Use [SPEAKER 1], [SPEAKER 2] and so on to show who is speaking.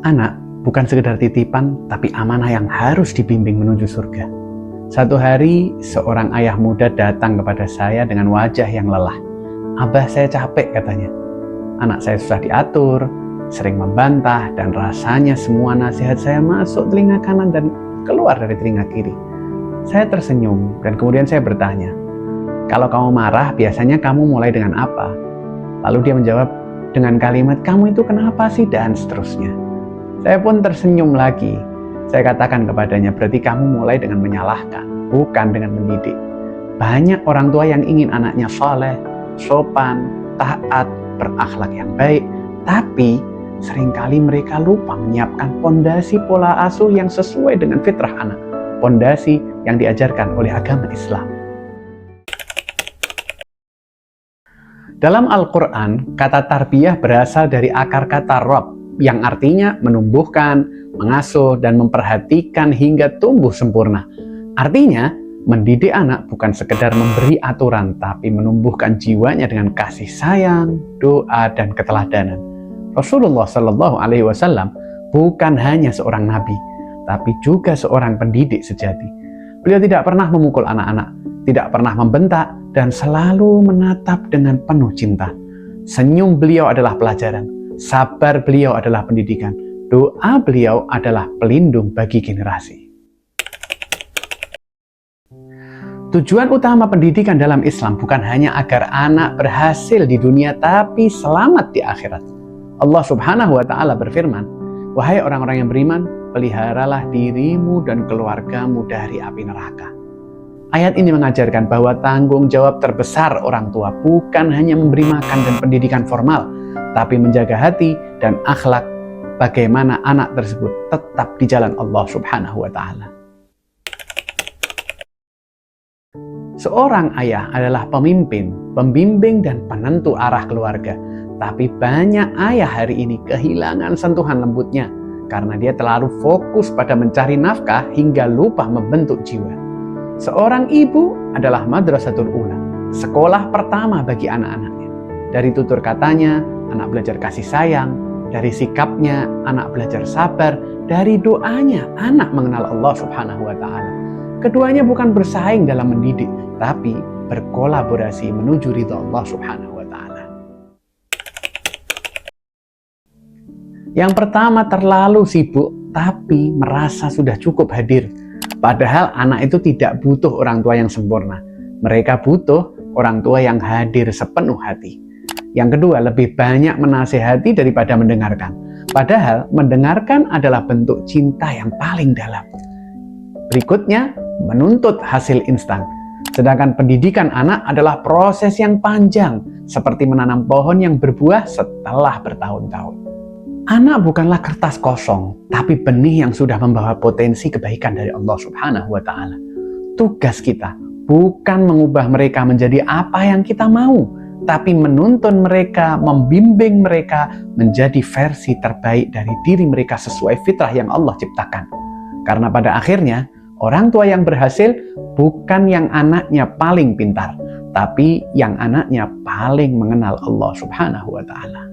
[SPEAKER 1] Anak bukan sekedar titipan, tapi amanah yang harus dibimbing menuju surga. Satu hari, seorang ayah muda datang kepada saya dengan wajah yang lelah. "Abah, saya capek," katanya. "Anak saya susah diatur, sering membantah, dan rasanya semua nasihat saya masuk telinga kanan dan keluar dari telinga kiri." Saya tersenyum, dan kemudian saya bertanya, "Kalau kamu marah, biasanya kamu mulai dengan apa?" Lalu dia menjawab dengan kalimat, "Kamu itu kenapa sih?" dan seterusnya. Saya pun tersenyum lagi. Saya katakan kepadanya, "Berarti kamu mulai dengan menyalahkan, bukan dengan mendidik." Banyak orang tua yang ingin anaknya saleh, sopan, taat, berakhlak yang baik, tapi seringkali mereka lupa menyiapkan pondasi pola asuh yang sesuai dengan fitrah anak, pondasi yang diajarkan oleh agama Islam. Dalam Al-Quran, kata tarbiyah berasal dari akar kata rob, yang artinya menumbuhkan, mengasuh, dan memperhatikan hingga tumbuh sempurna. Artinya, mendidik anak bukan sekedar memberi aturan, tapi menumbuhkan jiwanya dengan kasih sayang, doa, dan keteladanan. Rasulullah Shallallahu Alaihi Wasallam bukan hanya seorang nabi, tapi juga seorang pendidik sejati. Beliau tidak pernah memukul anak-anak, tidak pernah membentak, dan selalu menatap dengan penuh cinta. Senyum beliau adalah pelajaran, sabar beliau adalah pendidikan, doa beliau adalah pelindung bagi generasi. Tujuan utama pendidikan dalam Islam bukan hanya agar anak berhasil di dunia, tapi selamat di akhirat. Allah Subhanahu wa Ta'ala berfirman, "Wahai orang-orang yang beriman, peliharalah dirimu dan keluargamu dari api neraka." Ayat ini mengajarkan bahwa tanggung jawab terbesar orang tua bukan hanya memberi makan dan pendidikan formal, tapi menjaga hati dan akhlak bagaimana anak tersebut tetap di jalan Allah Subhanahu wa Ta'ala. Seorang ayah adalah pemimpin, pembimbing, dan penentu arah keluarga. Tapi banyak ayah hari ini kehilangan sentuhan lembutnya karena dia terlalu fokus pada mencari nafkah hingga lupa membentuk jiwa. Seorang ibu adalah madrasatul ula, sekolah pertama bagi anak-anaknya. Dari tutur katanya, anak belajar kasih sayang. Dari sikapnya, anak belajar sabar. Dari doanya, anak mengenal Allah Subhanahu wa Ta'ala. Keduanya bukan bersaing dalam mendidik, tapi berkolaborasi menuju ridha Allah Subhanahu wa Ta'ala. Yang pertama, terlalu sibuk, tapi merasa sudah cukup hadir. Padahal anak itu tidak butuh orang tua yang sempurna. Mereka butuh orang tua yang hadir sepenuh hati. Yang kedua, lebih banyak menasehati daripada mendengarkan. Padahal mendengarkan adalah bentuk cinta yang paling dalam. Berikutnya, menuntut hasil instan. Sedangkan pendidikan anak adalah proses yang panjang, seperti menanam pohon yang berbuah setelah bertahun-tahun. Anak bukanlah kertas kosong, tapi benih yang sudah membawa potensi kebaikan dari Allah Subhanahu wa Ta'ala. Tugas kita bukan mengubah mereka menjadi apa yang kita mau, tapi menuntun mereka, membimbing mereka menjadi versi terbaik dari diri mereka sesuai fitrah yang Allah ciptakan. Karena pada akhirnya, orang tua yang berhasil bukan yang anaknya paling pintar, tapi yang anaknya paling mengenal Allah Subhanahu wa Ta'ala.